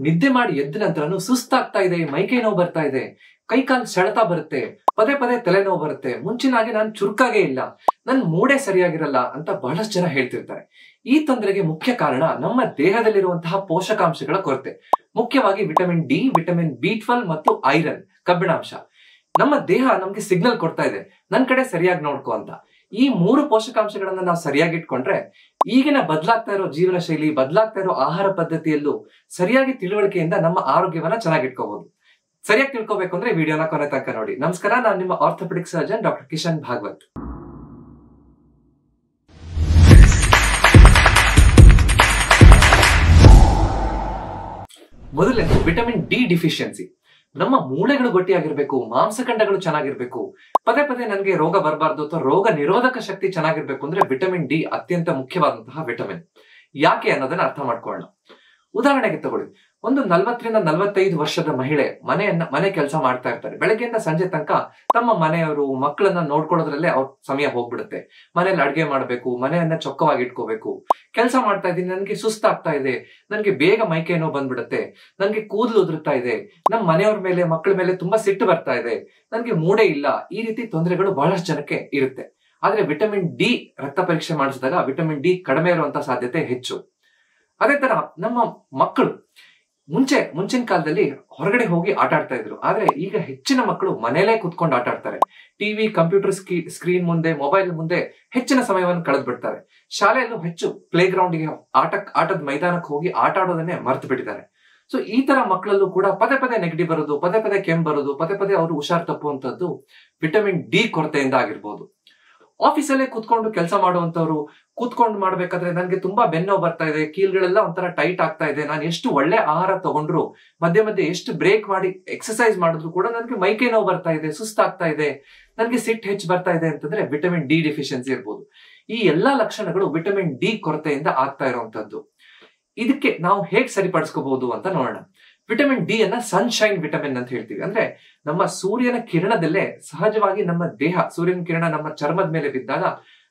ನಿದ್ದೆ ಮಾಡಿ ಎದ್ದ ನಂತರನು ಸುಸ್ತಾಗ್ತಾ ಇದೆ, ಮೈಕೈ ನೋವು ಬರ್ತಾ ಇದೆ, ಕೈಕಾಲು ಸೆಳೆತ ಬರುತ್ತೆ, ಪದೇ ಪದೇ ತಲೆನೋವು ಬರುತ್ತೆ, ಮುಂಚಿನಾಗೆ ನಾನು ಚುರುಕಾಗೇ ಇಲ್ಲ, ನನ್ ಮೂಡೇ ಸರಿಯಾಗಿರಲ್ಲ ಅಂತ ಬಹಳಷ್ಟು ಜನ ಹೇಳ್ತಿರ್ತಾರೆ. ಈ ತೊಂದರೆಗೆ ಮುಖ್ಯ ಕಾರಣ ನಮ್ಮ ದೇಹದಲ್ಲಿರುವಂತಹ ಪೋಷಕಾಂಶಗಳ ಕೊರತೆ, ಮುಖ್ಯವಾಗಿ ವಿಟಮಿನ್ ಡಿ, ವಿಟಮಿನ್ ಬಿ12 ಮತ್ತು ಐರನ್, ಕಬ್ಬಿಣಾಂಶ. ನಮ್ಮ ದೇಹ ನಮ್ಗೆ ಸಿಗ್ನಲ್ ಕೊಡ್ತಾ ಇದೆ ನನ್ ಕಡೆ ಸರಿಯಾಗಿ ನೋಡ್ಕೊ ಅಂತ. ಈ 3 ಪೋಷಕಾಂಶಗಳನ್ನ ನಾವು ಸರಿಯಾಗಿ ಇಟ್ಕೊಂಡ್ರೆ ಈಗಿನ ಬದಲಾಗ್ತಾ ಇರೋ ಜೀವನ ಶೈಲಿ, ಬದಲಾಗ್ತಾ ಇರೋ ಆಹಾರ ಪದ್ಧತಿಯಲ್ಲೂ ಸರಿಯಾಗಿ ತಿಳುವಳಿಕೆಯಿಂದ ನಮ್ಮ ಆರೋಗ್ಯವನ್ನ ಚೆನ್ನಾಗಿಟ್ಕೋಬಹುದು. ಸರಿಯಾಗಿ ತಿಳ್ಕೊಬೇಕು ಅಂದ್ರೆ ವಿಡಿಯೋನ ಕೊನೆ ತನಕ ನೋಡಿ. ನಮಸ್ಕಾರ, ನಾನು ನಿಮ್ಮ orthopedic surgeon doctor Kishan Bhagwat. ಮೊದಲನೇದು ವಿಟಮಿನ್ ಡಿ ಡಿಫಿಷಿಯನ್ಸಿ. ನಮ್ಮ ಮೂಳೆಗಳು ಗಟ್ಟಿಯಾಗಿರ್ಬೇಕು, ಮಾಂಸಖಂಡಗಳು ಚೆನ್ನಾಗಿರ್ಬೇಕು, ಪದೇ ಪದೇ ನನಗೆ ರೋಗ ಬರಬಾರ್ದು ಅಥವಾ ರೋಗ ನಿರೋಧಕ ಶಕ್ತಿ ಚೆನ್ನಾಗಿರ್ಬೇಕು ಅಂದ್ರೆ ವಿಟಮಿನ್ ಡಿ ಅತ್ಯಂತ ಮುಖ್ಯವಾದಂತಹ ವಿಟಮಿನ್. ಯಾಕೆ ಅನ್ನೋದನ್ನ ಅರ್ಥ ಮಾಡ್ಕೊಳ್ಳೋಣ. ಉದಾಹರಣೆಗೆ ತಗೊಳ್ಳಿ, ಒಂದು 40 ರಿಂದ 45 ವರ್ಷದ ಮಹಿಳೆ ಮನೆ ಕೆಲಸ ಮಾಡ್ತಾ ಇರ್ತಾರೆ. ಬೆಳಗ್ಗೆಯಿಂದ ಸಂಜೆ ತನಕ ತಮ್ಮ ಮನೆಯವರು ಮಕ್ಕಳನ್ನ ನೋಡ್ಕೊಳ್ಳೋದ್ರಲ್ಲೇ ಅವ್ರ ಸಮಯ ಹೋಗ್ಬಿಡುತ್ತೆ. ಮನೇಲಿ ಅಡ್ಗೆ ಮಾಡ್ಬೇಕು, ಮನೆಯನ್ನ ಚೊಕ್ಕವಾಗಿ ಇಟ್ಕೋಬೇಕು, ಕೆಲಸ ಮಾಡ್ತಾ ಇದ್ದೀನಿ, ನನ್ಗೆ ಸುಸ್ತಾಗ್ತಾ ಇದೆ, ನನ್ಗೆ ಬೇಗ ಮೈಕೈ ನೋವು ಬಂದ್ಬಿಡುತ್ತೆ, ನನ್ಗೆ ಕೂದಲು ಉದುರುತ್ತಾ ಇದೆ, ನಮ್ಮ ಮನೆಯವ್ರ ಮೇಲೆ ಮಕ್ಕಳ ಮೇಲೆ ತುಂಬಾ ಸಿಟ್ಟು ಬರ್ತಾ ಇದೆ, ನನ್ಗೆ ಮೂಡೇ ಇಲ್ಲ, ಈ ರೀತಿ ತೊಂದರೆಗಳು ಬಹಳಷ್ಟು ಜನಕ್ಕೆ ಇರುತ್ತೆ. ಆದ್ರೆ ವಿಟಮಿನ್ ಡಿ ರಕ್ತ ಪರೀಕ್ಷೆ ಮಾಡಿಸಿದಾಗ ವಿಟಮಿನ್ ಡಿ ಕಡಿಮೆ ಇರುವಂತಹ ಸಾಧ್ಯತೆ ಹೆಚ್ಚು. ಅದೇ ತರ ನಮ್ಮ ಮಕ್ಕಳು ಮುಂಚಿನ ಕಾಲದಲ್ಲಿ ಹೊರಗಡೆ ಹೋಗಿ ಆಟ ಆಡ್ತಾ ಇದ್ರು. ಆದ್ರೆ ಈಗ ಹೆಚ್ಚಿನ ಮಕ್ಕಳು ಮನೇಲೇ ಕುತ್ಕೊಂಡು ಆಟ ಆಡ್ತಾರೆ. ಟಿವಿ, ಕಂಪ್ಯೂಟರ್ ಸ್ಕ್ರೀನ್ ಮುಂದೆ, ಮೊಬೈಲ್ ಮುಂದೆ ಹೆಚ್ಚಿನ ಸಮಯವನ್ನು ಕಳೆದು ಬಿಡ್ತಾರೆ. ಶಾಲೆಯಲ್ಲೂ ಹೆಚ್ಚು ಪ್ಲೇ ಗ್ರೌಂಡ್ಗೆ, ಆಟದ ಮೈದಾನಕ್ಕೆ ಹೋಗಿ ಆಟ ಆಡೋದನ್ನೇ ಮರ್ತು ಬಿಟ್ಟಿದ್ದಾರೆ. ಸೊ ಈ ತರ ಮಕ್ಕಳಲ್ಲೂ ಕೂಡ ಪದೇ ಪದೇ ನೆಗಡಿ ಬರೋದು, ಪದೇ ಪದೇ ಕೆಮ್ಮು ಬರೋದು, ಪದೇ ಪದೇ ಅವರು ಹುಷಾರ್ ತಪ್ಪುವಂತದ್ದು ವಿಟಮಿನ್ ಡಿ ಕೊರತೆಯಿಂದ ಆಗಿರ್ಬೋದು. ಆಫೀಸಲ್ಲೇ ಕೂತ್ಕೊಂಡು ಕೆಲಸ ಮಾಡುವಂತವ್ರು ಕೂತ್ಕೊಂಡು ಮಾಡ್ಬೇಕಾದ್ರೆ ನನ್ಗೆ ತುಂಬಾ ಬೆನ್ನೋವು ಬರ್ತಾ ಇದೆ, ಕೀಲ್ಗಳೆಲ್ಲ ಒಂಥರ ಟೈಟ್ ಆಗ್ತಾ ಇದೆ, ನಾನು ಎಷ್ಟು ಒಳ್ಳೆ ಆಹಾರ ತಗೊಂಡ್ರು, ಮಧ್ಯೆ ಮಧ್ಯೆ ಎಷ್ಟು ಬ್ರೇಕ್ ಮಾಡಿ ಎಕ್ಸರ್ಸೈಸ್ ಮಾಡಿದ್ರು ಕೂಡ ನನ್ಗೆ ಮೈಕೈ ನೋವು ಬರ್ತಾ ಇದೆ, ಸುಸ್ತಾಗ್ತಾ ಇದೆ, ನನ್ಗೆ ಸಿಟ್ಟು ಹೆಚ್ಚು ಬರ್ತಾ ಇದೆ ಅಂತಂದ್ರೆ ವಿಟಮಿನ್ ಡಿ ಡಿಫಿಷಿಯನ್ಸಿ ಇರ್ಬೋದು. ಈ ಎಲ್ಲಾ ಲಕ್ಷಣಗಳು ವಿಟಮಿನ್ ಡಿ ಕೊರತೆಯಿಂದ ಆಗ್ತಾ ಇರುವಂತದ್ದು. ಇದಕ್ಕೆ ನಾವು ಹೇಗ್ ಸರಿಪಡಿಸ್ಕೋಬಹುದು ಅಂತ ನೋಡೋಣ. ವಿಟಮಿನ್ ಡಿ ಅನ್ನ ಸನ್ಶೈನ್ ವಿಟಮಿನ್ ಅಂತ ಹೇಳ್ತೀವಿ. ಅಂದ್ರೆ ನಮ್ಮ ಸೂರ್ಯನ ಕಿರಣದಲ್ಲೇ ಸಹಜವಾಗಿ ನಮ್ಮ ದೇಹ, ಸೂರ್ಯನ ಕಿರಣ ನಮ್ಮ ಚರ್ಮದ ಮೇಲೆ ಬಿದ್ದಾಗ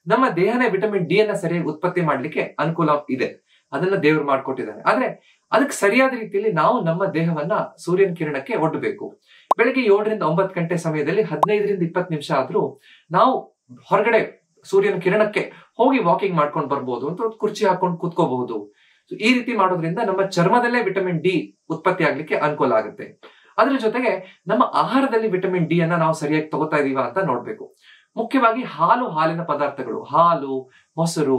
ನಮ್ಮ ದೇಹನೇ ವಿಟಮಿನ್ ಡಿ ಅನ್ನ ಸರಿಯಾಗಿ ಉತ್ಪತ್ತಿ ಮಾಡ್ಲಿಕ್ಕೆ ಅನುಕೂಲ ಇದೆ. ಅದನ್ನ ದೇವರು ಮಾಡ್ಕೊಟ್ಟಿದ್ದಾನೆ. ಆದ್ರೆ ಅದಕ್ಕೆ ಸರಿಯಾದ ರೀತಿಯಲ್ಲಿ ನಾವು ನಮ್ಮ ದೇಹವನ್ನ ಸೂರ್ಯನ ಕಿರಣಕ್ಕೆ ಒಡ್ಡಬೇಕು. ಬೆಳಗ್ಗೆ 7 ರಿಂದ 9 ಗಂಟೆ ಸಮಯದಲ್ಲಿ 15 ರಿಂದ 20 ನಿಮಿಷ ಆದ್ರೂ ನಾವು ಹೊರಗಡೆ ಸೂರ್ಯನ ಕಿರಣಕ್ಕೆ ಹೋಗಿ ವಾಕಿಂಗ್ ಮಾಡ್ಕೊಂಡು ಬರ್ಬೋದು, ಅಂತ ಕುರ್ಚಿ ಹಾಕೊಂಡು ಕೂತ್ಕೋಬಹುದು. ಈ ರೀತಿ ಮಾಡೋದ್ರಿಂದ ನಮ್ಮ ಚರ್ಮದಲ್ಲೇ ವಿಟಮಿನ್ ಡಿ ಉತ್ಪತ್ತಿ ಆಗ್ಲಿಕ್ಕೆ ಅನುಕೂಲ ಆಗುತ್ತೆ. ಅದ್ರ ಜೊತೆಗೆ ನಮ್ಮ ಆಹಾರದಲ್ಲಿ ವಿಟಮಿನ್ ಡಿ ಅನ್ನ ನಾವು ಸರಿಯಾಗಿ ತಗೋತಾ ಇದೀವ ಅಂತ ನೋಡ್ಬೇಕು. ಮುಖ್ಯವಾಗಿ ಹಾಲಿನ ಪದಾರ್ಥಗಳು, ಹಾಲು, ಮೊಸರು,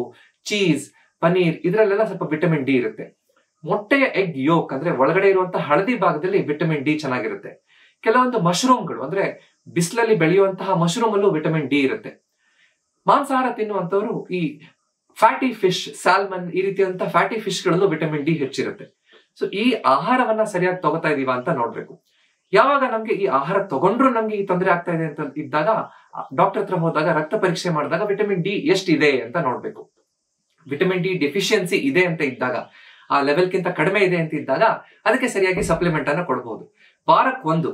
ಚೀಸ್, ಪನೀರ್, ಇದರಲ್ಲೆಲ್ಲ ಸ್ವಲ್ಪ ವಿಟಮಿನ್ ಡಿ ಇರುತ್ತೆ. ಮೊಟ್ಟೆಯ ಎಗ್ ಯೋಕ್ ಅಂದ್ರೆ ಒಳಗಡೆ ಇರುವಂತಹ ಹಳದಿ ಭಾಗದಲ್ಲಿ ವಿಟಮಿನ್ ಡಿ ಚೆನ್ನಾಗಿರುತ್ತೆ. ಕೆಲವೊಂದು ಮಶ್ರೂಮ್ಗಳು ಅಂದ್ರೆ ಬಿಸಿಲಲ್ಲಿ ಬೆಳೆಯುವಂತಹ ಮಶ್ರೂಮ್ ಅಲ್ಲೂ ವಿಟಮಿನ್ ಡಿ ಇರುತ್ತೆ. ಮಾಂಸಾಹಾರ ತಿನ್ನುವಂತವರು ಈ ಫ್ಯಾಟಿ ಫಿಶ್, ಸ್ಯಾಲ್ಮನ್, ಈ ರೀತಿಯಾದಂತಹ ಫ್ಯಾಟಿ ಫಿಶ್ ಗಳಲ್ಲೂ ವಿಟಮಿನ್ ಡಿ ಹೆಚ್ಚಿರುತ್ತೆ. ಸೊ ಈ ಆಹಾರವನ್ನ ಸರಿಯಾಗಿ ತಗೋತಾ ಇದೀವ ಅಂತ ನೋಡ್ಬೇಕು. ಯಾವಾಗ ನಮ್ಗೆ ಈ ಆಹಾರ ತಗೊಂಡ್ರು ನಮ್ಗೆ ಈ ತೊಂದರೆ ಆಗ್ತಾ ಇದೆ ಅಂತ ಇದ್ದಾಗ ಡಾಕ್ಟರ್ ಹತ್ರ ಹೋದಾಗ ರಕ್ತ ಪರೀಕ್ಷೆ ಮಾಡಿದಾಗ ವಿಟಮಿನ್ ಡಿ ಎಷ್ಟಿದೆ ಅಂತ ನೋಡ್ಬೇಕು. ವಿಟಮಿನ್ ಡಿ ಡೆಫಿಷಿಯನ್ಸಿ ಇದೆ ಅಂತ ಇದ್ದಾಗ, ಆ ಲೆವೆಲ್ಗಿಂತ ಕಡಿಮೆ ಇದೆ ಅಂತ ಇದ್ದಾಗ ಅದಕ್ಕೆ ಸರಿಯಾಗಿ ಸಪ್ಲಿಮೆಂಟ್ ಅನ್ನ ಕೊಡಬಹುದು. ವಾರಕ್ಕೊಂದು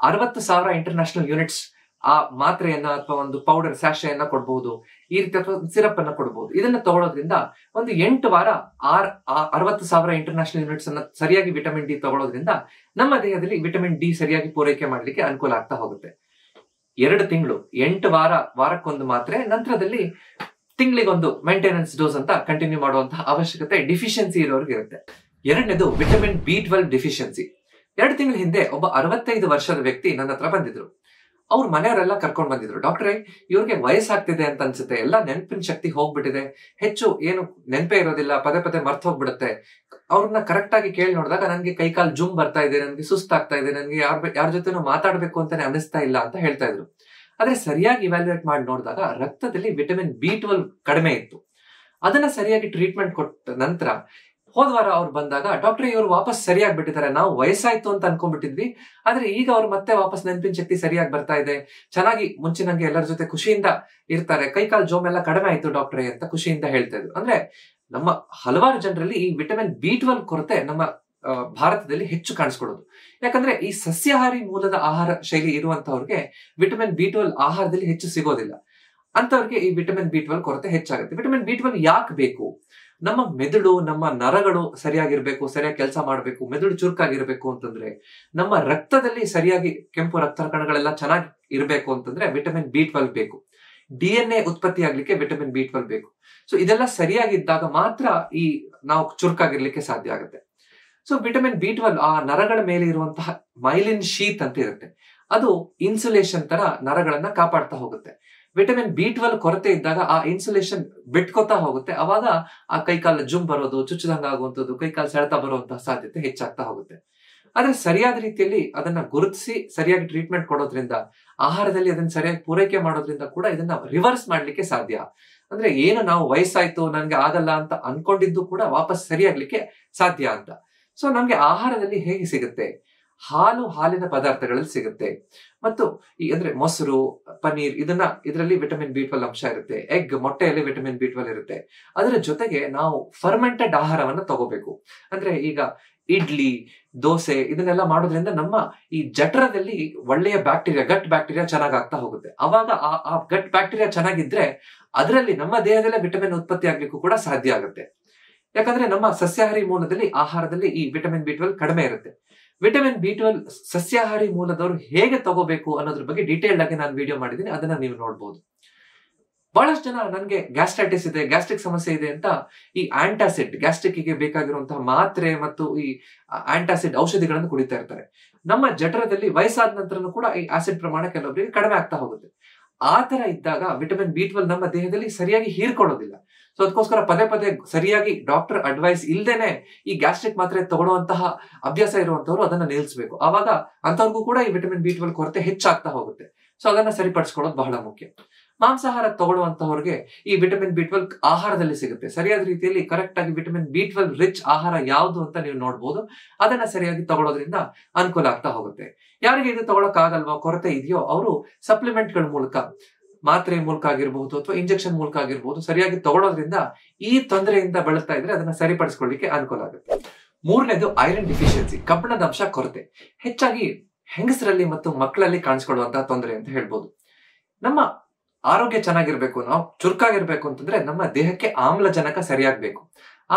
60,000 ಇಂಟರ್ನ್ಯಾಷನಲ್ ಯೂನಿಟ್ಸ್ ಆ ಮಾತ್ರೆಯನ್ನ ಅಥವಾ ಒಂದು ಪೌಡರ್ ಸ್ಯಾಶೆಯನ್ನ ಕೊಡಬಹುದು. ಈ ರೀತಿ ಅಥವಾ ಸಿರಪ್ ಅನ್ನ ಕೊಡಬಹುದು. ಇದನ್ನ ತಗೊಳ್ಳೋದ್ರಿಂದ ಒಂದು 8 ವಾರ 60,000 ಇಂಟರ್ನ್ಯಾಷನಲ್ ಯೂನಿಟ್ಸ್ ಅನ್ನ ಸರಿಯಾಗಿ ವಿಟಮಿನ್ ಡಿ ತಗೊಳ್ಳೋದ್ರಿಂದ ನಮ್ಮ ದೇಹದಲ್ಲಿ ವಿಟಮಿನ್ ಡಿ ಸರಿಯಾಗಿ ಪೂರೈಕೆ ಮಾಡ್ಲಿಕ್ಕೆ ಅನುಕೂಲ ಆಗ್ತಾ ಹೋಗುತ್ತೆ. 2 ತಿಂಗಳು 8 ವಾರಕ್ಕೊಂದು ಮಾತ್ರೆ, ನಂತರದಲ್ಲಿ ತಿಂಗಳಿಗೊಂದು ಮೇಂಟೆನೆನ್ಸ್ ಡೋಸ್ ಅಂತ ಕಂಟಿನ್ಯೂ ಮಾಡುವಂತಹ ಅವಶ್ಯಕತೆ ಡಿಫಿಷಿಯನ್ಸಿ ಇರೋರಿಗೆ ಇರುತ್ತೆ. ಎರಡನೇದು ವಿಟಮಿನ್ ಬಿ12 ಡಿಫಿಷಿಯನ್ಸಿ. 2 ತಿಂಗಳ ಹಿಂದೆ ಒಬ್ಬ 65 ವರ್ಷದ ವ್ಯಕ್ತಿ ನನ್ನ ಹತ್ರ ಬಂದಿದ್ರು. ಅವ್ರ ಮನೆಯವರೆಲ್ಲ ಕರ್ಕೊಂಡ್ ಬಂದಿದ್ರು. ಡಾಕ್ಟ್ರೇ, ಇವ್ರಿಗೆ ವಯಸ್ಸಾಗ್ತಿದೆ ಅಂತ ಅನ್ಸುತ್ತೆ, ಎಲ್ಲ ನೆನಪಿನ ಶಕ್ತಿ ಹೋಗ್ಬಿಟ್ಟಿದೆ, ಹೆಚ್ಚು ಏನು ನೆನಪೇ ಇರೋದಿಲ್ಲ, ಪದೇ ಪದೇ ಮರ್ತ್ ಹೋಗ್ಬಿಡುತ್ತೆ. ಅವ್ರನ್ನ ಕರೆಕ್ಟ್ ಆಗಿ ಕೇಳಿ ನೋಡಿದಾಗ ನನ್ಗೆ ಕೈಕಾಲ್ ಜುಮ್ ಬರ್ತಾ ಇದೆ, ನನ್ಗೆ ಸುಸ್ತಾಗ್ತಾ ಇದೆ, ನನ್ಗೆ ಯಾರ ಜೊತೆನೂ ಮಾತಾಡ್ಬೇಕು ಅಂತಾನೆ ಅನಿಸ್ತಾ ಇಲ್ಲ ಅಂತ ಹೇಳ್ತಾ ಇದ್ರು. ಆದ್ರೆ ಸರಿಯಾಗಿ ಇವ್ಯಾಲ್ಯೂಯೇಟ್ ಮಾಡಿ ನೋಡಿದಾಗ ರಕ್ತದಲ್ಲಿ ವಿಟಮಿನ್ ಬಿ12 ಕಡಿಮೆ ಇತ್ತು. ಅದನ್ನ ಸರಿಯಾಗಿ ಟ್ರೀಟ್ಮೆಂಟ್ ಕೊಟ್ಟ ನಂತರ ಹೋದ್ವಾರ ಅವ್ರು ಬಂದಾಗ, ಡಾಕ್ಟ್ರೆ ಇವ್ರು ವಾಪಸ್ ಸರಿಯಾಗಿ ಬಿಟ್ಟಿದ್ದಾರೆ, ನಾವು ವಯಸ್ಸಾಯ್ತು ಅಂತ ಅನ್ಕೊಂಡ್ಬಿಟ್ಟಿದ್ವಿ, ಆದ್ರೆ ಈಗ ಅವ್ರು ಮತ್ತೆ ವಾಪಸ್ ನೆನಪಿನ ಶಕ್ತಿ ಸರಿಯಾಗಿ ಬರ್ತಾ ಇದೆ, ಚೆನ್ನಾಗಿ ಮುಂಚಿನಂಗೆ ಎಲ್ಲರ ಜೊತೆ ಖುಷಿಯಿಂದ ಇರ್ತಾರೆ, ಕೈಕಾಲ್ ಜೋಮ್ ಎಲ್ಲ ಕಡಿಮೆ ಆಯ್ತು ಡಾಕ್ಟ್ರೆ ಅಂತ ಖುಷಿಯಿಂದ ಹೇಳ್ತಾ ಇದ್ರು. ಅಂದ್ರೆ ನಮ್ಮ ಹಲವಾರು ಜನರಲ್ಲಿ ಈ ವಿಟಮಿನ್ ಬಿ12 ಕೊರತೆ ನಮ್ಮ ಭಾರತದಲ್ಲಿ ಹೆಚ್ಚು ಕಾಣಿಸ್ಕೊಳ್ಳೋದು. ಯಾಕಂದ್ರೆ ಈ ಸಸ್ಯಾಹಾರಿ ಮೂಲದ ಆಹಾರ ಶೈಲಿ ಇರುವಂತವ್ರಿಗೆ ವಿಟಮಿನ್ ಬಿ12 ಆಹಾರದಲ್ಲಿ ಹೆಚ್ಚು ಸಿಗೋದಿಲ್ಲ. ಅಂತವ್ರಿಗೆ ಈ ವಿಟಮಿನ್ ಬಿ12 ಕೊರತೆ ಹೆಚ್ಚಾಗುತ್ತೆ. ವಿಟಮಿನ್ ಬಿ12 ಯಾಕೆ ಬೇಕು? ನಮ್ಮ ಮೆದುಳು, ನಮ್ಮ ನರಗಳು ಸರಿಯಾಗಿರ್ಬೇಕು, ಸರಿಯಾಗಿ ಕೆಲಸ ಮಾಡಬೇಕು, ಮೆದುಳು ಚುರುಕಾಗಿರ್ಬೇಕು ಅಂತಂದ್ರೆ, ನಮ್ಮ ರಕ್ತದಲ್ಲಿ ಸರಿಯಾಗಿ ಕೆಂಪು ರಕ್ತ ಕಣಗಳೆಲ್ಲ ಚೆನ್ನಾಗಿ ಇರಬೇಕು ಅಂತಂದ್ರೆ ವಿಟಮಿನ್ ಬಿ12 ಬೇಕು. DNA ಉತ್ಪತ್ತಿ ಆಗ್ಲಿಕ್ಕೆ ವಿಟಮಿನ್ ಬಿ12 ಬೇಕು. ಸೊ ಇದೆಲ್ಲ ಸರಿಯಾಗಿದ್ದಾಗ ಮಾತ್ರ ಈ ನಾವು ಚುರುಕಾಗಿರ್ಲಿಕ್ಕೆ ಸಾಧ್ಯ ಆಗುತ್ತೆ. ಸೊ ವಿಟಮಿನ್ ಬಿ12 ಆ ನರಗಳ ಮೇಲೆ ಇರುವಂತಹ ಮೈಲಿನ್ ಶೀತ್ ಅಂತ ಇರುತ್ತೆ, ಅದು ಇನ್ಸುಲೇಷನ್ ತರ ನರಗಳನ್ನ ಕಾಪಾಡ್ತಾ ಹೋಗುತ್ತೆ. ವಿಟಮಿನ್ ಬಿ12 ಕೊರತೆ ಇದ್ದಾಗ ಆ ಇನ್ಸುಲೇಷನ್ ಬಿಟ್ಕೋತಾ ಹೋಗುತ್ತೆ. ಅವಾಗ ಆ ಕೈಕಾಲ ಜುಮ್ ಬರೋದು, ಚುಚ್ಚದಂಗ ಆಗುವಂಥದ್ದು, ಕೈಕಾಲು ಸೆಳೆತ ಬರುವಂತಹ ಸಾಧ್ಯತೆ ಹೆಚ್ಚಾಗ್ತಾ ಹೋಗುತ್ತೆ. ಆದ್ರೆ ಸರಿಯಾದ ರೀತಿಯಲ್ಲಿ ಅದನ್ನ ಗುರುತಿಸಿ ಸರಿಯಾಗಿ ಟ್ರೀಟ್ಮೆಂಟ್ ಕೊಡೋದ್ರಿಂದ, ಆಹಾರದಲ್ಲಿ ಅದನ್ನ ಸರಿಯಾಗಿ ಪೂರೈಕೆ ಮಾಡೋದ್ರಿಂದ ಕೂಡ ಇದನ್ನ ರಿವರ್ಸ್ ಮಾಡ್ಲಿಕ್ಕೆ ಸಾಧ್ಯ. ಅಂದ್ರೆ ಏನು ನಾವು ವಯಸ್ಸಾಯ್ತು ನನ್ಗೆ ಆಗಲ್ಲ ಅಂತ ಅನ್ಕೊಂಡಿದ್ದು ಕೂಡ ವಾಪಸ್ ಸರಿಯಾಗ್ಲಿಕ್ಕೆ ಸಾಧ್ಯ ಅಂತ. ಸೊ ನಮ್ಗೆ ಆಹಾರದಲ್ಲಿ ಹೇಗೆ ಸಿಗುತ್ತೆ? ಹಾಲು, ಹಾಲಿನ ಪದಾರ್ಥಗಳಲ್ಲಿ ಸಿಗುತ್ತೆ. ಮತ್ತು ಅಂದ್ರೆ ಮೊಸರು, ಪನ್ನೀರ್, ಇದರಲ್ಲಿ ವಿಟಮಿನ್ ಬಿ12 ಅಂಶ ಇರುತ್ತೆ. ಎಗ್, ಮೊಟ್ಟೆಯಲ್ಲಿ ವಿಟಮಿನ್ ಬಿ12 ಇರುತ್ತೆ. ಅದರ ಜೊತೆಗೆ ನಾವು ಫರ್ಮೆಂಟೆಡ್ ಆಹಾರವನ್ನ ತಗೋಬೇಕು. ಅಂದ್ರೆ ಈಗ ಇಡ್ಲಿ, ದೋಸೆ ಇದನ್ನೆಲ್ಲ ಮಾಡೋದ್ರಿಂದ ನಮ್ಮ ಈ ಜಠರದಲ್ಲಿ ಒಳ್ಳೆಯ ಬ್ಯಾಕ್ಟೀರಿಯಾ, ಗಟ್ ಬ್ಯಾಕ್ಟೀರಿಯಾ ಚೆನ್ನಾಗಾಗ್ತಾ ಹೋಗುತ್ತೆ. ಅವಾಗ ಆ ಗಟ್ ಬ್ಯಾಕ್ಟೀರಿಯಾ ಚೆನ್ನಾಗಿದ್ರೆ ಅದರಲ್ಲಿ ನಮ್ಮ ದೇಹದಲ್ಲೇ ವಿಟಮಿನ್ ಉತ್ಪತ್ತಿ ಆಗ್ಲಿಕ್ಕೂ ಕೂಡ ಸಾಧ್ಯ ಆಗುತ್ತೆ. ಯಾಕಂದ್ರೆ ನಮ್ಮ ಸಸ್ಯಾಹಾರಿ ಮೂಲದಲ್ಲಿ ಆಹಾರದಲ್ಲಿ ಈ ವಿಟಮಿನ್ ಬಿ12 ಕಡಿಮೆ ಇರುತ್ತೆ. ವಿಟಮಿನ್ ಬಿ12 ಸಸ್ಯಾಹಾರಿ ಮೂಲದವರು ಹೇಗೆ ತಗೋಬೇಕು ಅನ್ನೋದ್ರ ಬಗ್ಗೆ ಡೀಟೇಲ್ಡ್ ಆಗಿ ನಾನು ವಿಡಿಯೋ ಮಾಡಿದ್ದೀನಿ, ಅದನ್ನ ನೀವು ನೋಡ್ಬೋದು. ಬಹಳಷ್ಟು ಜನ ನನಗೆ ಗ್ಯಾಸ್ಟ್ರೈಟಿಸ್ ಇದೆ, ಗ್ಯಾಸ್ಟ್ರಿಕ್ ಸಮಸ್ಯೆ ಇದೆ ಅಂತ ಈ ಆಂಟಾಸಿಡ್, ಗ್ಯಾಸ್ಟ್ರಿಕ್ ಗೆ ಬೇಕಾಗಿರುವಂತಹ ಮಾತ್ರೆ ಮತ್ತು ಈ ಆಂಟಾಸಿಡ್ ಔಷಧಿಗಳನ್ನು ಕುಡಿತಾ ಇರ್ತಾರೆ. ನಮ್ಮ ಜಠರದಲ್ಲಿ ವಯಸ್ಸಾದ ನಂತರನೂ ಕೂಡ ಈ ಆಸಿಡ್ ಪ್ರಮಾಣ ಕೆಲವೊಬ್ಬರಿಗೆ ಕಡಿಮೆ ಆಗ್ತಾ ಹೋಗುತ್ತೆ. ಆ ತರ ಇದ್ದಾಗ ವಿಟಮಿನ್ ಬಿ12 ನಮ್ಮ ದೇಹದಲ್ಲಿ ಸರಿಯಾಗಿ ಹೀರ್ಕೊಳ್ಳೋದಿಲ್ಲ. ಸೊ ಅದಕ್ಕೋಸ್ಕರ ಪದೇ ಪದೇ ಸರಿಯಾಗಿ ಡಾಕ್ಟರ್ ಅಡ್ವೈಸ್ ಇಲ್ದೇನೆ ಈ ಗ್ಯಾಸ್ಟ್ರಿಕ್ ಮಾತ್ರೆ ತಗೊಳ್ಳುವಂತಹ ಅಭ್ಯಾಸ ಇರುವಂತವ್ರು ಅದನ್ನ ನಿಲ್ಲಿಸಬೇಕು. ಆವಾಗ ಅಂತವ್ರಿಗೂ ಕೂಡ ಈ ವಿಟಮಿನ್ ಬಿ12 ಕೊರತೆ ಹೆಚ್ಚಾಗ್ತಾ ಹೋಗುತ್ತೆ. ಸೊ ಅದನ್ನ ಸರಿಪಡಿಸ್ಕೊಳ್ಳೋದು ಬಹಳ ಮುಖ್ಯ. ಮಾಂಸಾಹಾರ ತಗೊಳ್ಳುವಂತವ್ರಿಗೆ ಈ ವಿಟಮಿನ್ ಬಿ12 ಆಹಾರದಲ್ಲಿ ಸಿಗುತ್ತೆ. ಸರಿಯಾದ ರೀತಿಯಲ್ಲಿ ಕರೆಕ್ಟ್ ಆಗಿ ವಿಟಮಿನ್ ಬಿ12 ರಿಚ್ ಆಹಾರ ಯಾವುದು ಅಂತ ನೀವು ನೋಡ್ಬೋದು. ಅದನ್ನ ಸರಿಯಾಗಿ ತಗೊಳ್ಳೋದ್ರಿಂದ ಅನುಕೂಲ ಆಗ್ತಾ ಹೋಗುತ್ತೆ. ಯಾರಿಗೆ ಇದು ತಗೊಳಕ್ ಆಗಲ್ವೋ, ಕೊರತೆ ಇದೆಯೋ, ಅವರು ಸಪ್ಲಿಮೆಂಟ್ ಗಳ ಮೂಲಕ, ಮಾತ್ರೆ ಮೂಲಕ ಆಗಿರ್ಬಹುದು ಅಥವಾ ಇಂಜೆಕ್ಷನ್ ಮೂಲಕ ಆಗಿರ್ಬಹುದು, ಸರಿಯಾಗಿ ತಗೊಳ್ಳೋದ್ರಿಂದ ಈ ತೊಂದರೆಯಿಂದ ಬಳಲ್ತಾ ಇದ್ರೆ ಅದನ್ನ ಸರಿಪಡಿಸ್ಕೊಳ್ಳಿಕ್ಕೆ ಅನುಕೂಲ ಆಗುತ್ತೆ. ಮೂರನೇದು ಐರನ್ ಡಿಫಿಷಿಯನ್ಸಿ, ಕಬ್ಬಿಣದ ಅಂಶ ಕೊರತೆ. ಹೆಚ್ಚಾಗಿ ಹೆಂಗಸರಲ್ಲಿ ಮತ್ತು ಮಕ್ಕಳಲ್ಲಿ ಕಾಣಿಸ್ಕೊಳ್ಳುವಂತಹ ತೊಂದರೆ ಅಂತ ಹೇಳ್ಬೋದು. ನಮ್ಮ ಆರೋಗ್ಯ ಚೆನ್ನಾಗಿರ್ಬೇಕು, ನಾವು ಚುರುಕಾಗಿರ್ಬೇಕು ಅಂತಂದ್ರೆ ನಮ್ಮ ದೇಹಕ್ಕೆ ಆಮ್ಲಜನಕ ಸರಿಯಾಗಬೇಕು.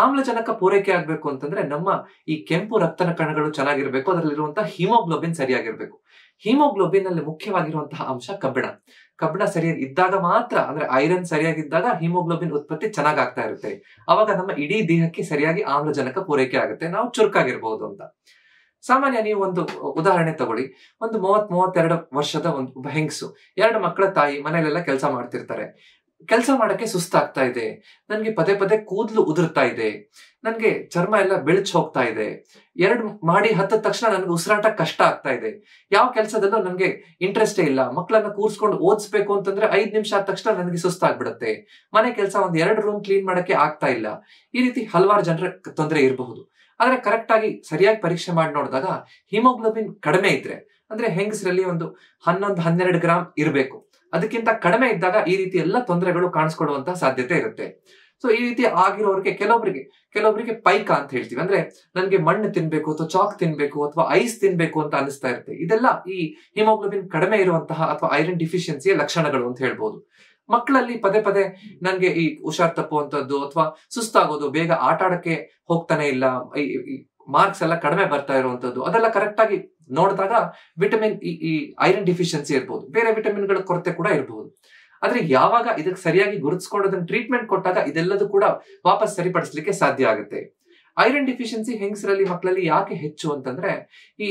ಆಮ್ಲಜನಕ ಪೂರೈಕೆ ಆಗ್ಬೇಕು ಅಂತಂದ್ರೆ ನಮ್ಮ ಈ ಕೆಂಪು ರಕ್ತನ ಕಣಗಳು ಚೆನ್ನಾಗಿರ್ಬೇಕು, ಅದರಲ್ಲಿರುವಂತಹ ಹಿಮೋಗ್ಲೋಬಿನ್ ಸರಿಯಾಗಿರ್ಬೇಕು. ಹಿಮೋಗ್ಲೋಬಿನ್ ಅಲ್ಲಿ ಮುಖ್ಯವಾಗಿರುವಂತಹ ಅಂಶ ಕಬ್ಬಿಣ. ಕಬ್ಬಿಣ ಸರಿಯಾಗಿ ಇದ್ದಾಗ ಮಾತ್ರ, ಅಂದ್ರೆ ಐರನ್ ಸರಿಯಾಗಿದ್ದಾಗ ಹಿಮೋಗ್ಲೋಬಿನ್ ಉತ್ಪತ್ತಿ ಚೆನ್ನಾಗಾಗ್ತಾ ಇರುತ್ತೆ. ಅವಾಗ ನಮ್ಮ ಇಡೀ ದೇಹಕ್ಕೆ ಸರಿಯಾಗಿ ಆಮ್ಲಜನಕ ಪೂರೈಕೆ ಆಗುತ್ತೆ, ನಾವು ಚುರುಕಾಗಿರ್ಬಹುದು ಅಂತ. ಸಾಮಾನ್ಯ ನೀವು ಒಂದು ಉದಾಹರಣೆ ತಗೊಳ್ಳಿ. ಒಂದು 30-32 ವರ್ಷದ ಒಬ್ಬ ಹೆಂಗಸು, 2 ಮಕ್ಕಳ ತಾಯಿ, ಮನೆಯಲ್ಲೆಲ್ಲ ಕೆಲಸ ಮಾಡ್ತಿರ್ತಾರೆ. ಕೆಲಸ ಮಾಡಕ್ಕೆ ಸುಸ್ತಾಗ್ತಾ ಇದೆ, ನನ್ಗೆ ಪದೇ ಪದೇ ಕೂದಲು ಉದುರ್ತಾ ಇದೆ, ನನ್ಗೆ ಚರ್ಮ ಎಲ್ಲ ಬೆಳಚ್ ಹೋಗ್ತಾ ಇದೆ, 2 ಮಾಡಿ ಹತ್ತದ ತಕ್ಷಣ ನನ್ಗೆ ಉಸಿರಾಟ ಕಷ್ಟ ಆಗ್ತಾ ಇದೆ, ಯಾವ ಕೆಲಸದಲ್ಲೂ ನನ್ಗೆ ಇಂಟ್ರೆಸ್ಟೇ ಇಲ್ಲ, ಮಕ್ಕಳನ್ನ ಕೂರ್ಸ್ಕೊಂಡು ಓದಿಸ್ಬೇಕು ಅಂತಂದ್ರೆ 5 ನಿಮಿಷ ಆದ ತಕ್ಷಣ ನನಗೆ ಸುಸ್ತಾಗ್ಬಿಡುತ್ತೆ, ಮನೆ ಕೆಲಸ 1-2 ರೂಮ್ ಕ್ಲೀನ್ ಮಾಡಕ್ಕೆ ಆಗ್ತಾ ಇಲ್ಲ. ಈ ರೀತಿ ಹಲವಾರು ಜನರ ತೊಂದರೆ ಇರಬಹುದು. ಆದ್ರೆ ಕರೆಕ್ಟ್ ಆಗಿ ಸರಿಯಾಗಿ ಪರೀಕ್ಷೆ ಮಾಡಿ ನೋಡಿದಾಗ ಹಿಮೋಗ್ಲೋಬಿನ್ ಕಡಿಮೆ ಇದ್ರೆ, ಅಂದ್ರೆ ಹೆಂಗಸರಲ್ಲಿ ಒಂದು 11-12 ಗ್ರಾಮ್ ಇರಬೇಕು, ಅದಕ್ಕಿಂತ ಕಡಿಮೆ ಇದ್ದಾಗ ಈ ರೀತಿ ಎಲ್ಲ ತೊಂದರೆಗಳು ಕಾಣಿಸ್ಕೊಳ್ಳುವಂತಹ ಸಾಧ್ಯತೆ ಇರುತ್ತೆ. ಸೊ ಈ ರೀತಿ ಆಗಿರೋರಿಗೆ ಕೆಲವೊಬ್ಬರಿಗೆ ಪೈಕ ಅಂತ ಹೇಳ್ತೀವಿ, ಅಂದ್ರೆ ನನ್ಗೆ ಮಣ್ಣು ತಿನ್ಬೇಕು ಅಥವಾ ಚಾಕ್ ತಿನ್ಬೇಕು ಅಥವಾ ಐಸ್ ತಿನ್ಬೇಕು ಅಂತ ಅನಿಸ್ತಾ ಇರುತ್ತೆ. ಇದೆಲ್ಲ ಈ ಹಿಮೋಗ್ಲೋಬಿನ್ ಕಡಿಮೆ ಇರುವಂತಹ ಅಥವಾ ಐರನ್ ಡಿಫಿಷಿಯನ್ಸಿಯ ಲಕ್ಷಣಗಳು ಅಂತ ಹೇಳ್ಬೋದು. ಮಕ್ಕಳಲ್ಲಿ ಪದೇ ಪದೇ ನನ್ಗೆ ಈ ಹುಷಾರ್ ತಪ್ಪುವಂತದ್ದು ಅಥವಾ ಸುಸ್ತಾಗೋದು, ಬೇಗ ಆಟ ಆಡಕ್ಕೆ ಹೋಗ್ತಾನೆ ಇಲ್ಲ, ಮಾರ್ಕ್ಸ್ ಎಲ್ಲ ಕಡಿಮೆ ಬರ್ತಾ ಇರುವಂತದ್ದು, ಅದೆಲ್ಲ ಕರೆಕ್ಟ್ ಆಗಿ ನೋಡಿದಾಗ ವಿಟಮಿನ್ ಈ ಐರನ್ ಡಿಫಿಷಿಯನ್ಸಿ ಇರ್ಬೋದು. ಬೇರೆ ವಿಟಮಿನ್ಗಳ ಕೊರತೆ ಕೂಡ ಇರಬಹುದು. ಆದ್ರೆ ಯಾವಾಗ ಇದಕ್ಕೆ ಸರಿಯಾಗಿ ಗುರುತಿಸ್ಕೊಂಡು ಅದನ್ನ ಟ್ರೀಟ್ಮೆಂಟ್ ಕೊಟ್ಟಾಗ ಇದೆಲ್ಲದೂ ಕೂಡ ವಾಪಸ್ ಸರಿಪಡಿಸಲಿಕ್ಕೆ ಸಾಧ್ಯ ಆಗುತ್ತೆ. ಐರನ್ ಡಿಫಿಷಿಯನ್ಸಿ ಹೆಂಗಸರಲ್ಲಿ, ಮಕ್ಕಳಲ್ಲಿ ಯಾಕೆ ಹೆಚ್ಚು ಅಂತಂದ್ರೆ, ಈ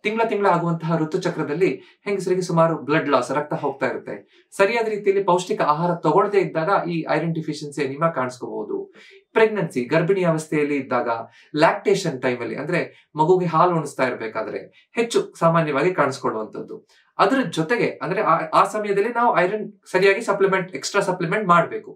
ತಿಂಗಳ ಆಗುವಂತಹ ಋತುಚಕ್ರದಲ್ಲಿ ಹೆಂಗಸರಿಗೆ ಸುಮಾರು ಬ್ಲಡ್ ಲಾಸ್, ರಕ್ತ ಹೋಗ್ತಾ ಇರುತ್ತೆ. ಸರಿಯಾದ ರೀತಿಯಲ್ಲಿ ಪೌಷ್ಟಿಕ ಆಹಾರ ತಗೊಳ್ಳದೆ ಇದ್ದಾಗ ಈ ಐರನ್ ಡಿಫಿಷಿಯನ್ಸಿ ಅನಿಮಿಯಾ ಕಾಣಿಸ್ಕೋಬಹುದು. ಪ್ರೆಗ್ನೆನ್ಸಿ, ಗರ್ಭಿಣಿ ಅವಸ್ಥೆಯಲ್ಲಿ ಇದ್ದಾಗ, ಲ್ಯಾಕ್ಟೇಷನ್ ಟೈಮಲ್ಲಿ, ಅಂದ್ರೆ ಮಗುಗೆ ಹಾಲು ಉಣಿಸ್ತಾ ಇರ್ಬೇಕಾದ್ರೆ ಹೆಚ್ಚು ಸಾಮಾನ್ಯವಾಗಿ ಕಾಣಿಸ್ಕೊಳ್ಳುವಂತದ್ದು. ಅದರ ಜೊತೆಗೆ ಅಂದ್ರೆ ಆ ಸಮಯದಲ್ಲಿ ನಾವು ಐರನ್ ಸರಿಯಾಗಿ ಎಕ್ಸ್ಟ್ರಾ ಸಪ್ಲಿಮೆಂಟ್ ಮಾಡಬೇಕು.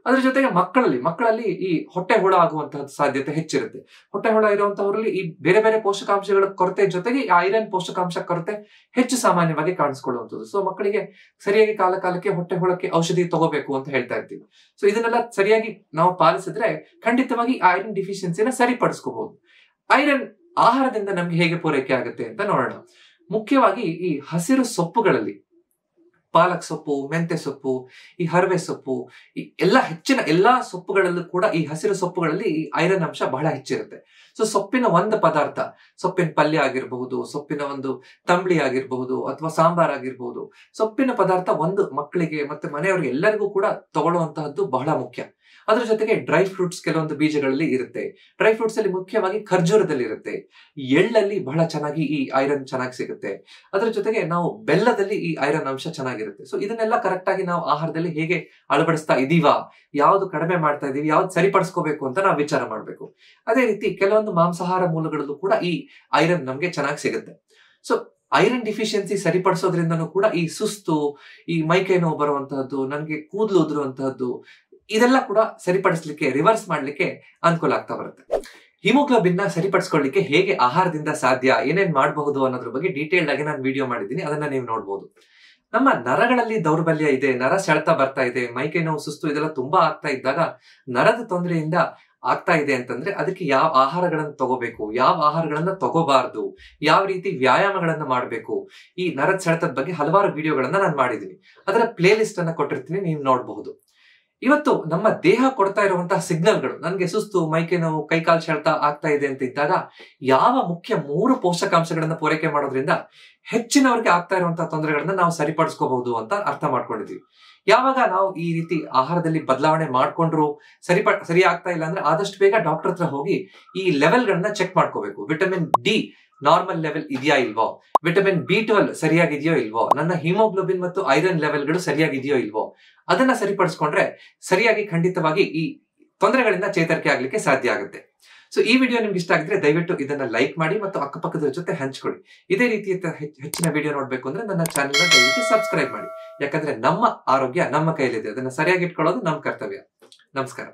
ಅದ್ರ ಜೊತೆಗೆ ಮಕ್ಕಳಲ್ಲಿ ಈ ಹೊಟ್ಟೆ ಹುಳ ಆಗುವಂತಹ ಸಾಧ್ಯತೆ ಹೆಚ್ಚಿರುತ್ತೆ. ಹೊಟ್ಟೆ ಹುಳ ಇರುವಂತವರಲ್ಲಿ ಈ ಬೇರೆ ಬೇರೆ ಪೋಷಕಾಂಶಗಳ ಕೊರತೆ ಜೊತೆಗೆ ಈ ಐರನ್ ಪೋಷಕಾಂಶ ಕೊರತೆ ಹೆಚ್ಚು ಸಾಮಾನ್ಯವಾಗಿ ಕಾಣಿಸ್ಕೊಳ್ಳುವಂಥದ್ದು. ಸೊ ಮಕ್ಕಳಿಗೆ ಸರಿಯಾಗಿ ಕಾಲಕ್ಕೆ ಹೊಟ್ಟೆ ಹುಳಕ್ಕೆ ಔಷಧಿ ತಗೋಬೇಕು ಅಂತ ಹೇಳ್ತಾ ಇರ್ತೀವಿ. ಸೊ ಇದನ್ನೆಲ್ಲ ಸರಿಯಾಗಿ ನಾವು ಪಾಲಿಸಿದ್ರೆ ಖಂಡಿತವಾಗಿ ಐರನ್ ಡಿಫಿಷಿಯನ್ಸಿನ ಸರಿಪಡಿಸ್ಕೋಬಹುದು. ಐರನ್ ಆಹಾರದಿಂದ ನಮ್ಗೆ ಹೇಗೆ ಪೂರೈಕೆ ಆಗುತ್ತೆ ಅಂತ ನೋಡೋಣ. ಮುಖ್ಯವಾಗಿ ಈ ಹಸಿರು ಸೊಪ್ಪುಗಳಲ್ಲಿ ಪಾಲಕ್ ಸೊಪ್ಪು, ಮೆಂತೆ ಸೊಪ್ಪು, ಈ ಹರವೆ ಸೊಪ್ಪು, ಈ ಹೆಚ್ಚಿನ ಎಲ್ಲಾ ಸೊಪ್ಪುಗಳಲ್ಲೂ ಕೂಡ ಈ ಹಸಿರು ಸೊಪ್ಪುಗಳಲ್ಲಿ ಈ ಐರನ್ ಅಂಶ ಬಹಳ ಹೆಚ್ಚಿರುತ್ತೆ. ಸೊ ಸೊಪ್ಪಿನ ಒಂದು ಪದಾರ್ಥ, ಸೊಪ್ಪಿನ ಪಲ್ಯ ಆಗಿರಬಹುದು, ಸೊಪ್ಪಿನ ಒಂದು ತಂಬಳಿ ಆಗಿರಬಹುದು, ಅಥವಾ ಸಾಂಬಾರ್ ಆಗಿರಬಹುದು, ಸೊಪ್ಪಿನ ಪದಾರ್ಥ ಒಂದು ಮಕ್ಕಳಿಗೆ ಮತ್ತೆ ಮನೆಯವರಿಗೆ ಎಲ್ಲರಿಗೂ ಕೂಡ ತಗೊಳ್ಳುವಂತಹದ್ದು ಬಹಳ ಮುಖ್ಯ. ಅದ್ರ ಜೊತೆಗೆ ಡ್ರೈ ಫ್ರೂಟ್ಸ್ ಕೆಲವೊಂದು ಬೀಜಗಳಲ್ಲಿ ಇರುತ್ತೆ. ಡ್ರೈ ಫ್ರೂಟ್ಸ್ ಅಲ್ಲಿ ಮುಖ್ಯವಾಗಿ ಖರ್ಜೂರದಲ್ಲಿ ಇರುತ್ತೆ. ಎಳ್ಳಲ್ಲಿ ಬಹಳ ಚೆನ್ನಾಗಿ ಈ ಐರನ್ ಚೆನ್ನಾಗಿ ಸಿಗುತ್ತೆ. ಅದ್ರ ಜೊತೆಗೆ ನಾವು ಬೆಲ್ಲದಲ್ಲಿ ಈ ಐರನ್ ಅಂಶ ಚೆನ್ನಾಗಿರುತ್ತೆ. ಸೊ ಇದನ್ನೆಲ್ಲ ಕರೆಕ್ಟ್ ಆಗಿ ನಾವು ಆಹಾರದಲ್ಲಿ ಹೇಗೆ ಅಳವಡಿಸ್ತಾ ಇದೀವಾ, ಯಾವ್ದು ಕಡಿಮೆ ಮಾಡ್ತಾ ಇದೀವಿ, ಯಾವ್ದು ಸರಿಪಡಿಸ್ಕೋಬೇಕು ಅಂತ ನಾವು ವಿಚಾರ ಮಾಡ್ಬೇಕು. ಅದೇ ರೀತಿ ಕೆಲವೊಂದು ಮಾಂಸಾಹಾರ ಮೂಲಗಳಲ್ಲೂ ಕೂಡ ಈ ಐರನ್ ನಮ್ಗೆ ಚೆನ್ನಾಗಿ ಸಿಗುತ್ತೆ. ಸೊ ಐರನ್ ಡಿಫಿಷಿಯನ್ಸಿ ಸರಿಪಡಿಸೋದ್ರಿಂದನೂ ಕೂಡ ಈ ಸುಸ್ತು, ಈ ಮೈಕೈ ನೋವು ಬರುವಂತಹದ್ದು, ನನ್ಗೆ ಕೂದಲು ಉದುರುವಂತಹದ್ದು, ಇದೆಲ್ಲ ಕೂಡ ಸರಿಪಡಿಸ್ಲಿಕ್ಕೆ, ರಿವರ್ಸ್ ಮಾಡ್ಲಿಕ್ಕೆ ಅನುಕೂಲ ಆಗ್ತಾ ಬರುತ್ತೆ. ಹಿಮೋಗ್ಲೋಬಿನ್ ನ ಸರಿಪಡಿಸ್ಕೊಳ್ಳಿಕ್ಕೆ ಹೇಗೆ ಆಹಾರದಿಂದ ಸಾಧ್ಯ, ಏನೇನ್ ಮಾಡಬಹುದು ಅನ್ನೋದ್ರ ಬಗ್ಗೆ ಡೀಟೇಲ್ಡ್ ಆಗಿ ನಾನು ವಿಡಿಯೋ ಮಾಡಿದ್ದೀನಿ, ಅದನ್ನ ನೀವು ನೋಡ್ಬೋದು. ನಮ್ಮ ನರಗಳಲ್ಲಿ ದೌರ್ಬಲ್ಯ ಇದೆ, ನರ ಸೆಳೆತ ಬರ್ತಾ ಇದೆ, ಮೈಕೈ ನೋವು, ಸುಸ್ತು ಇದೆಲ್ಲ ತುಂಬಾ ಆಗ್ತಾ ಇದ್ದಾಗ, ನರದ ತೊಂದರೆಯಿಂದ ಆಗ್ತಾ ಇದೆ ಅಂತಂದ್ರೆ ಅದಕ್ಕೆ ಯಾವ ಆಹಾರಗಳನ್ನ ತಗೋಬೇಕು, ಯಾವ ಆಹಾರಗಳನ್ನ ತಗೋಬಾರ್ದು, ಯಾವ ರೀತಿ ವ್ಯಾಯಾಮಗಳನ್ನ ಮಾಡಬೇಕು, ಈ ನರದ ಸೆಳೆತದ ಬಗ್ಗೆ ಹಲವಾರು ವಿಡಿಯೋಗಳನ್ನ ನಾನು ಮಾಡಿದ್ದೀನಿ. ಅದರ ಪ್ಲೇ ಲಿಸ್ಟ್ ಅನ್ನ ಕೊಟ್ಟಿರ್ತೀನಿ, ನೀವು ನೋಡಬಹುದು. ಇವತ್ತು ನಮ್ಮ ದೇಹ ಕೊಡ್ತಾ ಇರುವಂತಹ ಸಿಗ್ನಲ್ಗಳು, ನನ್ಗೆ ಸುಸ್ತು, ಮೈಕೈ ನೋವು, ಕೈಕಾಲು ಸೆಳೆತ ಆಗ್ತಾ ಇದೆ ಅಂತ ಇದ್ದಾಗ ಯಾವ ಮುಖ್ಯ 3 ಪೋಷಕಾಂಶಗಳನ್ನ ಪೂರೈಕೆ ಮಾಡೋದ್ರಿಂದ ಹೆಚ್ಚಿನವರಿಗೆ ಆಗ್ತಾ ಇರುವಂತಹ ತೊಂದರೆಗಳನ್ನ ನಾವು ಸರಿಪಡಿಸ್ಕೋಬಹುದು ಅಂತ ಅರ್ಥ ಮಾಡ್ಕೊಂಡಿದೀವಿ. ಯಾವಾಗ ನಾವು ಈ ರೀತಿ ಆಹಾರದಲ್ಲಿ ಬದಲಾವಣೆ ಮಾಡ್ಕೊಂಡ್ರು ಸರಿ ಆಗ್ತಾ ಇಲ್ಲ ಅಂದ್ರೆ ಆದಷ್ಟು ಬೇಗ ಡಾಕ್ಟರ್ ಹತ್ರ ಹೋಗಿ ಈ ಲೆವೆಲ್ಗಳನ್ನ ಚೆಕ್ ಮಾಡ್ಕೋಬೇಕು. ವಿಟಮಿನ್ ಡಿ ನಾರ್ಮಲ್ ಲೆವೆಲ್ ಇದೆಯಾ ಇಲ್ವೋ, ವಿಟಮಿನ್ B12 ಸರಿಯಾಗಿದೆಯೋ ಇಲ್ವೋ, ನನ್ನ ಹಿಮೋಗ್ಲೋಬಿನ್ ಮತ್ತು ಐರನ್ ಲೆವೆಲ್ಗಳು ಸರಿಯಾಗಿದೆಯೋ ಇಲ್ವೋ, ಅದನ್ನ ಸರಿಪಡಿಸ್ಕೊಂಡ್ರೆ ಸರಿಯಾಗಿ ಖಂಡಿತವಾಗಿ ಈ ತೊಂದರೆಗಳಿಂದ ಚೇತರಿಕೆ ಆಗ್ಲಿಕ್ಕೆ ಸಾಧ್ಯ ಆಗುತ್ತೆ. ಸೊ ಈ ವಿಡಿಯೋ ನಿಮ್ಗೆ ಇಷ್ಟ ಆಗಿದ್ರೆ ದಯವಿಟ್ಟು ಇದನ್ನ ಲೈಕ್ ಮಾಡಿ ಮತ್ತು ಅಕ್ಕಪಕ್ಕದ ಜೊತೆ ಹಂಚ್ಕೊಳ್ಳಿ. ಇದೇ ರೀತಿಯ ಹೆಚ್ಚಿನ ವಿಡಿಯೋ ನೋಡ್ಬೇಕು ಅಂದ್ರೆ ನನ್ನ ಚಾನೆಲ್ ನ ದಯವಿಟ್ಟು ಸಬ್ಸ್ಕ್ರೈಬ್ ಮಾಡಿ. ಯಾಕಂದ್ರೆ ನಮ್ಮ ಆರೋಗ್ಯ ನಮ್ಮ ಕೈಯಲ್ಲಿದೆ, ಅದನ್ನ ಸರಿಯಾಗಿ ಇಟ್ಕೊಳ್ಳೋದು ನಮ್ಮ ಕರ್ತವ್ಯ. ನಮಸ್ಕಾರ.